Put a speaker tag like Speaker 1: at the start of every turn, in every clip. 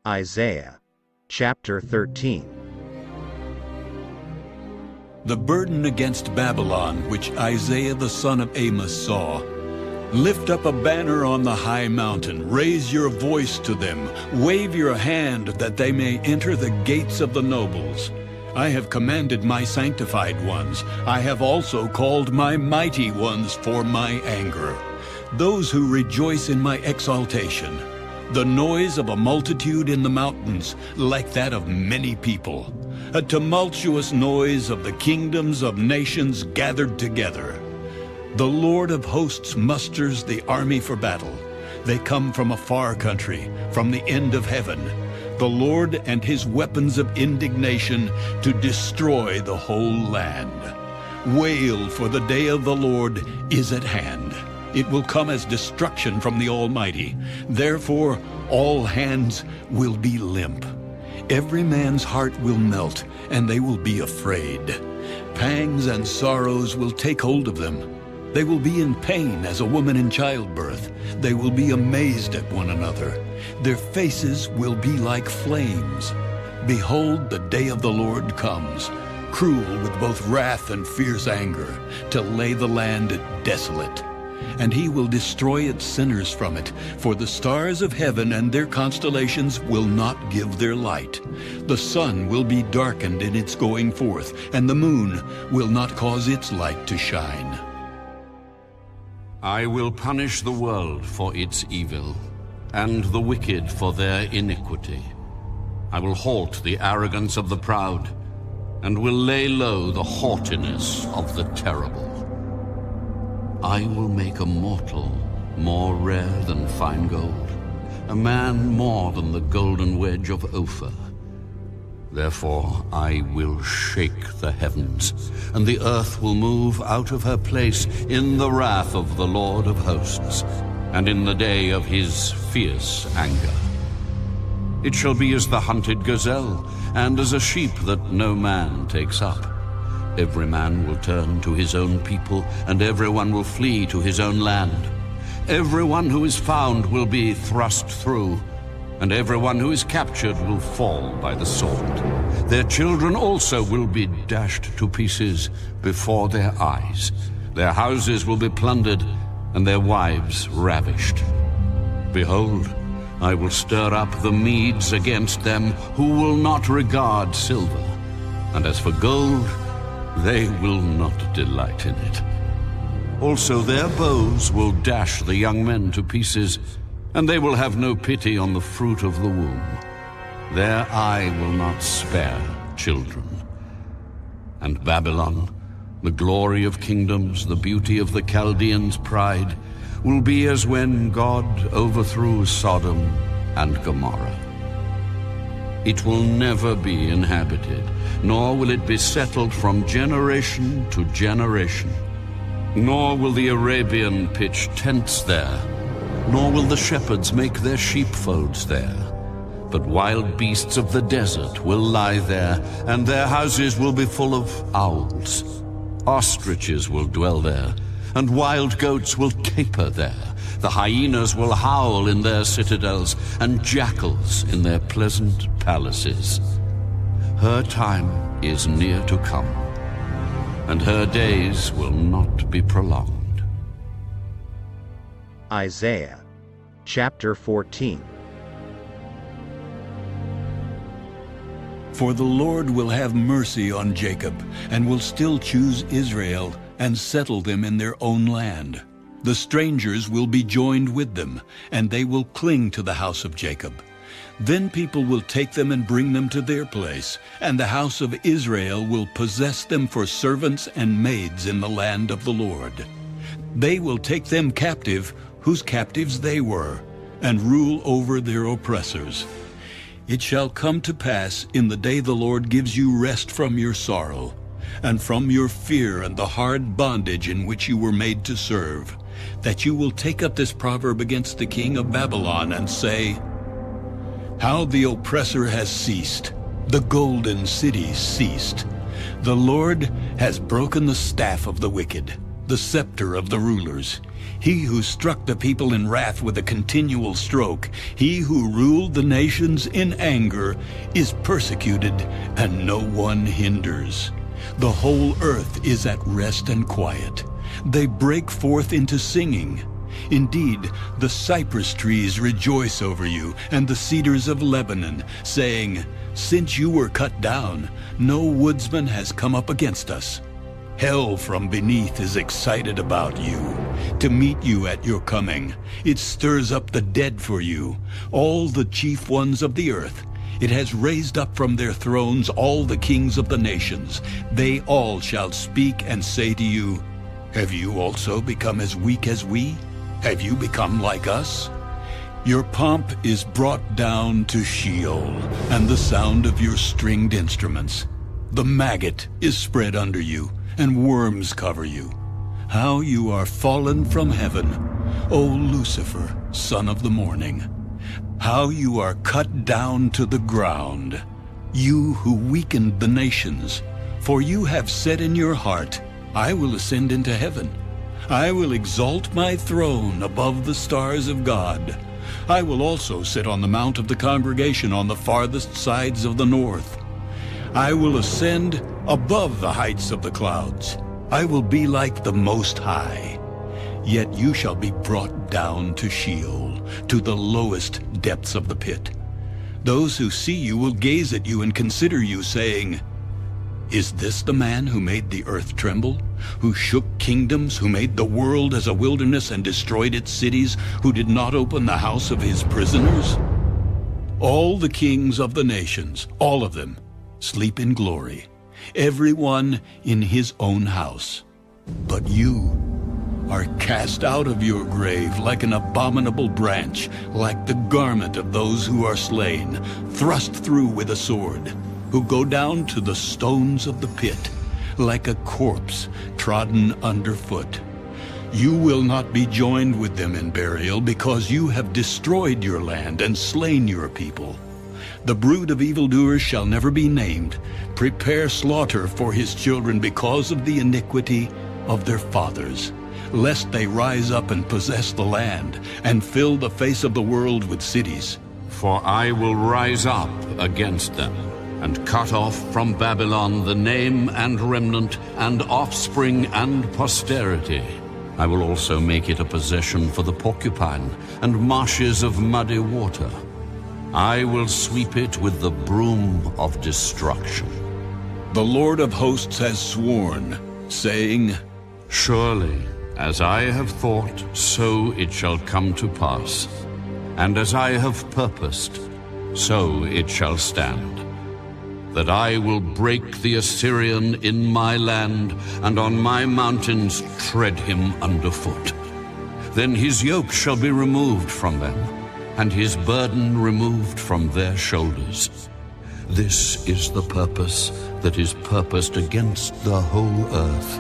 Speaker 1: Isaiah chapter 13.
Speaker 2: The burden against Babylon, which Isaiah the son of Amos saw. Lift up a banner on the high mountain, raise your voice to them, wave your hand that they may enter the gates of the nobles. I have commanded my sanctified ones. I have also called my mighty ones for my anger, those who rejoice in my exaltation. The noise of a multitude in the mountains, like that of many people. A tumultuous noise of the kingdoms of nations gathered together. The Lord of hosts musters the army for battle. They come from a far country, from the end of heaven. The Lord and his weapons of indignation to destroy the whole land. Wail, for the day of the Lord is at hand. It will come as destruction from the Almighty. Therefore, all hands will be limp. Every man's heart will melt, and they will be afraid. Pangs and sorrows will take hold of them. They will be in pain as a woman in childbirth. They will be amazed at one another. Their faces will be like flames. Behold, the day of the Lord comes, cruel with both wrath and fierce anger, to lay the land desolate. And he will destroy its sinners from it, for the stars of heaven and their constellations will not give their light. The sun will be darkened in its going forth, and the moon will not cause its light to shine.
Speaker 3: I will punish the world for its evil, and the wicked for their iniquity. I will halt the arrogance of the proud, and will lay low the haughtiness of the terrible. I will make a mortal more rare than fine gold, a man more than the golden wedge of Ophir. Therefore I will shake the heavens, and the earth will move out of her place in the wrath of the Lord of hosts, and in the day of his fierce anger. It shall be as the hunted gazelle, and as a sheep that no man takes up. Every man will turn to his own people, and everyone will flee to his own land. Everyone who is found will be thrust through, and everyone who is captured will fall by the sword. Their children also will be dashed to pieces before their eyes. Their houses will be plundered, and their wives ravished. Behold, I will stir up the Medes against them, who will not regard silver. And as for gold, they will not delight in it. Also their bows will dash the young men to pieces, and they will have no pity on the fruit of the womb. Their eye will not spare children. And Babylon, the glory of kingdoms, the beauty of the Chaldeans' pride, will be as when God overthrew Sodom and Gomorrah. It will never be inhabited, nor will it be settled from generation to generation. Nor will the Arabian pitch tents there, nor will the shepherds make their sheepfolds there. But wild beasts of the desert will lie there, and their houses will be full of owls. Ostriches will dwell there, and wild goats will caper there. The hyenas will howl in their citadels, and jackals in their pleasant palaces. Her time is near to come, and her days will not be prolonged.
Speaker 1: Isaiah chapter 14.
Speaker 2: For the Lord will have mercy on Jacob, and will still choose Israel, and settle them in their own land. The strangers will be joined with them, and they will cling to the house of Jacob. Then people will take them and bring them to their place, and the house of Israel will possess them for servants and maids in the land of the Lord. They will take them captive, whose captives they were, and rule over their oppressors. It shall come to pass in the day the Lord gives you rest from your sorrow, and from your fear and the hard bondage in which you were made to serve, that you will take up this proverb against the king of Babylon and say, How the oppressor has ceased, the golden city ceased. The Lord has broken the staff of the wicked. the scepter of the rulers. He who struck the people in wrath with a continual stroke, he who ruled the nations in anger, is persecuted, and no one hinders. The whole earth is at rest and quiet. They break forth into singing. Indeed, the cypress trees rejoice over you, and the cedars of Lebanon, saying, "Since you were cut down, no woodsman has come up against us." Hell from beneath is excited about you, to meet you at your coming. It stirs up the dead for you, all the chief ones of the earth. It has raised up from their thrones all the kings of the nations. They all shall speak and say to you, "Have you also become as weak as we? Have you become like us?" Your pomp is brought down to Sheol, and the sound of your stringed instruments. The maggot is spread under you, and worms cover you. How you are fallen from heaven, O Lucifer, son of the morning! How you are cut down to the ground, you who weakened the nations! For you have said in your heart, "I will ascend into heaven. I will exalt my throne above the stars of God. I will also sit on the mount of the congregation on the farthest sides of the north. I will ascend above the heights of the clouds. I will be like the Most High. Yet you shall be brought down to Sheol, to the lowest depths of the pit. Those who see you will gaze at you and consider you, saying, 'Is this the man who made the earth tremble, who shook kingdoms, who made the world as a wilderness and destroyed its cities, who did not open the house of his prisoners?' All the kings of the nations, all of them, sleep in glory, every one in his own house. But you are cast out of your grave like an abominable branch, like the garment of those who are slain, thrust through with a sword, who go down to the stones of the pit, like a corpse trodden underfoot. You will not be joined with them in burial, because you have destroyed your land and slain your people. The brood of evildoers shall never be named. Prepare slaughter for his children because of the iniquity of their fathers, lest they rise up and possess the land and fill the face of the world with cities.
Speaker 3: For I will rise up against them, and cut off from Babylon the name and remnant, and offspring and posterity. I will also make it a possession for the porcupine, and marshes of muddy water. I will sweep it with the broom of destruction.
Speaker 2: The Lord of hosts has sworn, saying,
Speaker 3: Surely, as I have thought, so it shall come to pass. And as I have purposed, so it shall stand. That I will break the Assyrian in my land, and on my mountains tread him underfoot. Then his yoke shall be removed from them, and his burden removed from their shoulders. This is the purpose that is purposed against the whole earth.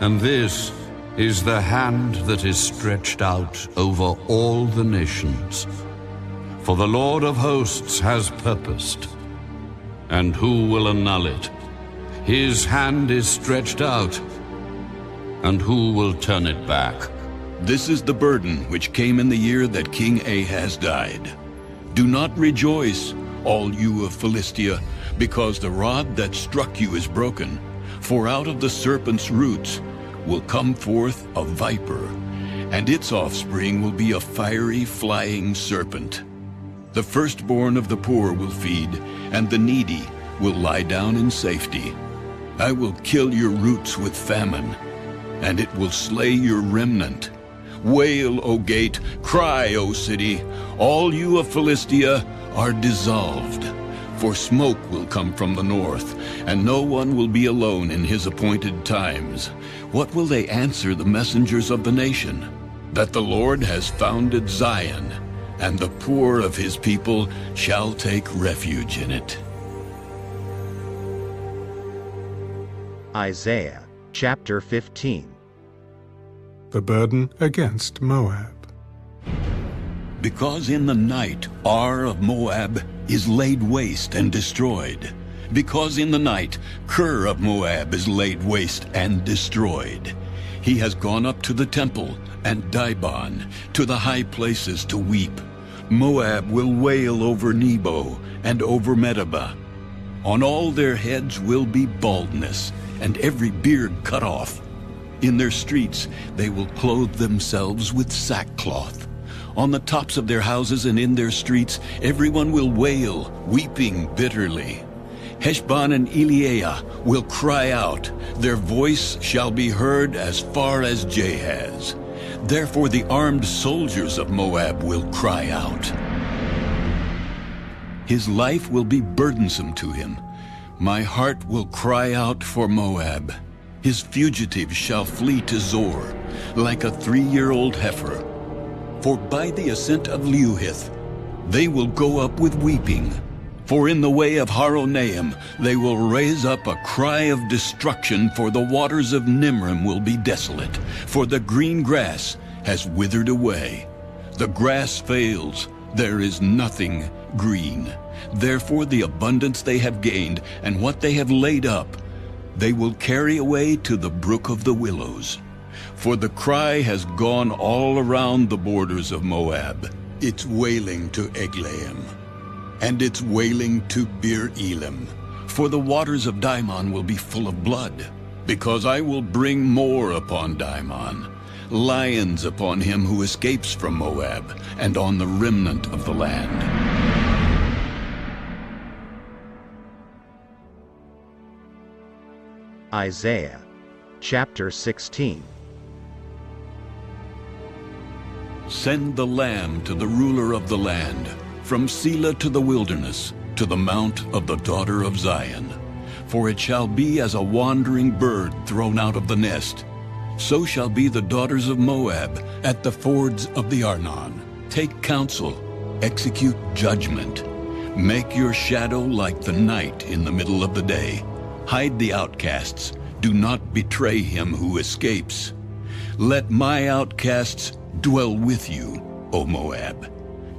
Speaker 3: And this is the hand that is stretched out over all the nations. For the Lord of hosts has purposed, and who will annul it? His hand is stretched out, and who will turn it back?
Speaker 2: This is the burden which came in the year that King Ahaz died. Do not rejoice, all you of Philistia, because the rod that struck you is broken. For out of the serpent's roots will come forth a viper, and its offspring will be a fiery flying serpent. The firstborn of the poor will feed, and the needy will lie down in safety. I will kill your roots with famine, and it will slay your remnant. Wail, O gate, cry, O city, all you of Philistia are dissolved. For smoke will come from the north, and no one will be alone in his appointed times. What will they answer the messengers of the nation? That the Lord has founded Zion, and the poor of his people shall take refuge in it.
Speaker 1: Isaiah chapter 15.
Speaker 4: The burden against Moab.
Speaker 2: Because in the night Ar of Moab is laid waste and destroyed. Because in the night Kir of Moab is laid waste and destroyed. He has gone up to the temple and Dibon, to the high places to weep. Moab will wail over Nebo and over Medeba. On all their heads will be baldness, and every beard cut off. In their streets they will clothe themselves with sackcloth. On the tops of their houses and in their streets everyone will wail, weeping bitterly. Heshbon and Elealeh will cry out. Their voice shall be heard as far as Jahaz. Therefore the armed soldiers of Moab will cry out. His life will be burdensome to him. My heart will cry out for Moab. His fugitives shall flee to Zor, like a 3-year-old heifer. For by the ascent of Luhith they will go up with weeping. For in the way of Horonaim they will raise up a cry of destruction, for the waters of Nimrim will be desolate, for the green grass has withered away. The grass fails, there is nothing green. Therefore the abundance they have gained, and what they have laid up, they will carry away to the brook of the willows. For the cry has gone all around the borders of Moab, its wailing to Eglaim, and its wailing to Bir Elim. For the waters of Dimon will be full of blood, because I will bring more upon Dimon, lions upon him who escapes from Moab, and on the remnant of the land.
Speaker 1: Isaiah chapter 16.
Speaker 2: Send the lamb to the ruler of the land, from Selah to the wilderness, to the mount of the daughter of Zion. For it shall be as a wandering bird thrown out of the nest. So shall be the daughters of Moab at the fords of the Arnon. Take counsel, execute judgment. Make your shadow like the night in the middle of the day. Hide the outcasts. Do not betray him who escapes. Let my outcasts dwell with you, O Moab.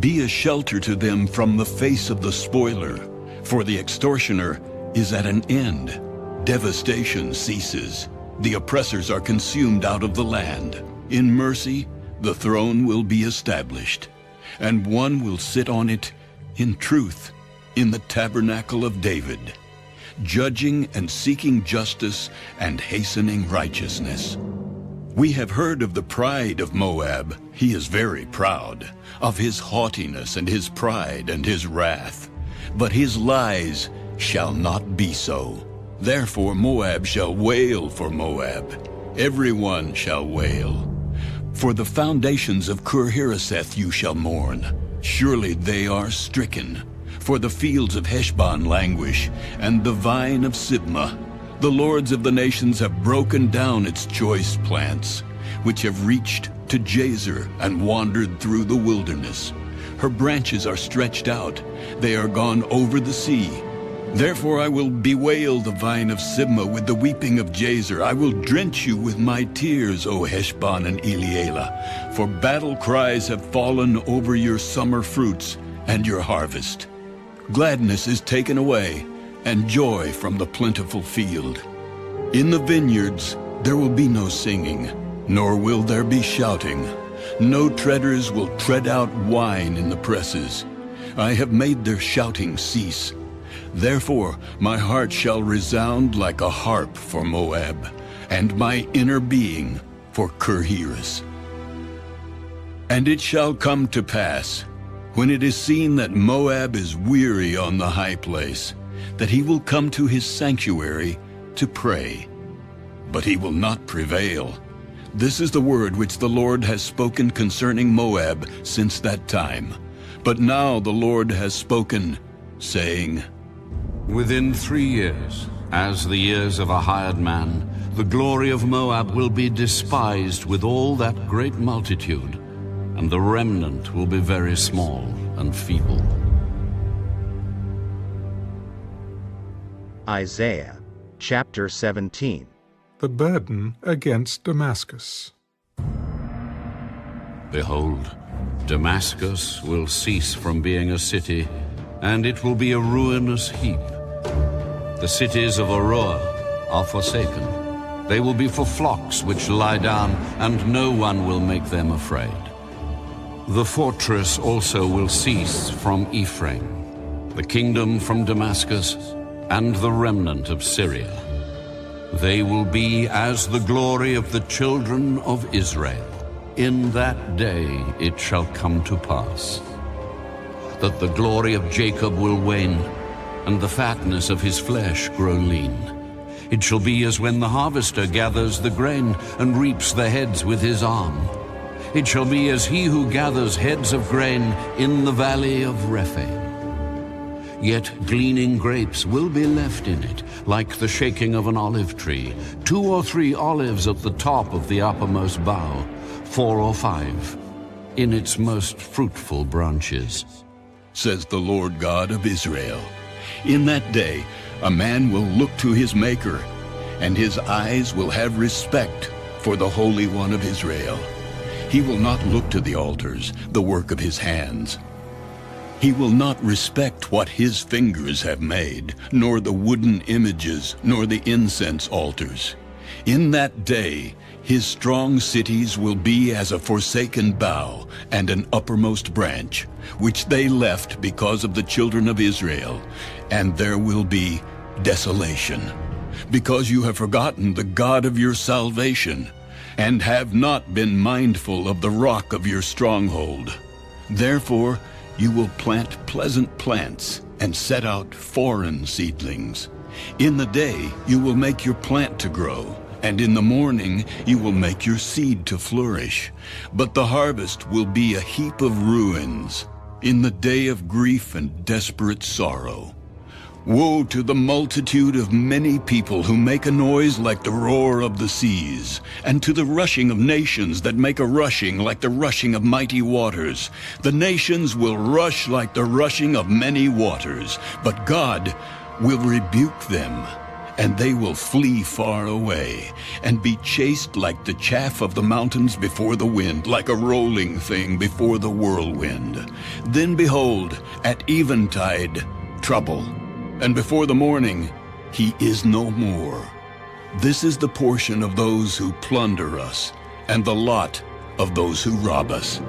Speaker 2: Be a shelter to them from the face of the spoiler, for the extortioner is at an end. Devastation ceases. The oppressors are consumed out of the land. In mercy, the throne will be established, and one will sit on it in truth, in the tabernacle of David, judging and seeking justice and hastening righteousness. We have heard of the pride of Moab. He is very proud, of his haughtiness and his pride and his wrath. But his lies shall not be so. Therefore Moab shall wail for Moab. Everyone shall wail. For the foundations of Kir-Hareseth you shall mourn. Surely they are stricken. For the fields of Heshbon languish, and the vine of Sibmah. The lords of the nations have broken down its choice plants, which have reached to Jazer and wandered through the wilderness. Her branches are stretched out. They are gone over the sea. Therefore I will bewail the vine of Sibmah with the weeping of Jazer. I will drench you with my tears, O Heshbon and Elealeh, for battle cries have fallen over your summer fruits and your harvest. Gladness is taken away, and joy from the plentiful field. In the vineyards there will be no singing, nor will there be shouting. No treaders will tread out wine in the presses. I have made their shouting cease. Therefore my heart shall resound like a harp for Moab, and my inner being for Kir-Hares. And it shall come to pass, when it is seen that Moab is weary on the high place, that he will come to his sanctuary to pray. But he will not prevail. This is the word which the Lord has spoken concerning Moab since that time. But now the Lord has spoken, saying,
Speaker 3: Within 3 years, as the years of a hired man, the glory of Moab will be despised with all that great multitude, and the remnant will be very small and feeble.
Speaker 1: Isaiah chapter 17.
Speaker 4: The burden against Damascus.
Speaker 3: Behold, Damascus will cease from being a city, and it will be a ruinous heap. The cities of Aroer are forsaken. They will be for flocks which lie down, and no one will make them afraid. The fortress also will cease from Ephraim, the kingdom from Damascus, and the remnant of Syria. They will be as the glory of the children of Israel. In that day it shall come to pass that the glory of Jacob will wane, and the fatness of his flesh grow lean. It shall be as when the harvester gathers the grain and reaps the heads with his arm. It shall be as he who gathers heads of grain in the valley of Rephaim. Yet gleaning grapes will be left in it, like the shaking of an olive tree, 2 or 3 olives at the top of the uppermost bough, 4 or 5 in its most fruitful branches.
Speaker 2: Says the Lord God of Israel. In that day a man will look to his Maker, and his eyes will have respect for the Holy One of Israel. He will not look to the altars, the work of his hands. He will not respect what his fingers have made, nor the wooden images, nor the incense altars. In that day his strong cities will be as a forsaken bough and an uppermost branch, which they left because of the children of Israel, and there will be desolation, because you have forgotten the God of your salvation, and have not been mindful of the rock of your stronghold. Therefore you will plant pleasant plants and set out foreign seedlings. In the day you will make your plant to grow, and in the morning you will make your seed to flourish. But the harvest will be a heap of ruins in the day of grief and desperate sorrow. Woe to the multitude of many people who make a noise like the roar of the seas, and to the rushing of nations that make a rushing like the rushing of mighty waters. The nations will rush like the rushing of many waters, but God will rebuke them, and they will flee far away, and be chased like the chaff of the mountains before the wind, like a rolling thing before the whirlwind. Then behold, at eventide, trouble, and before the morning, he is no more. This is the portion of those who plunder us, and the lot of those who rob us.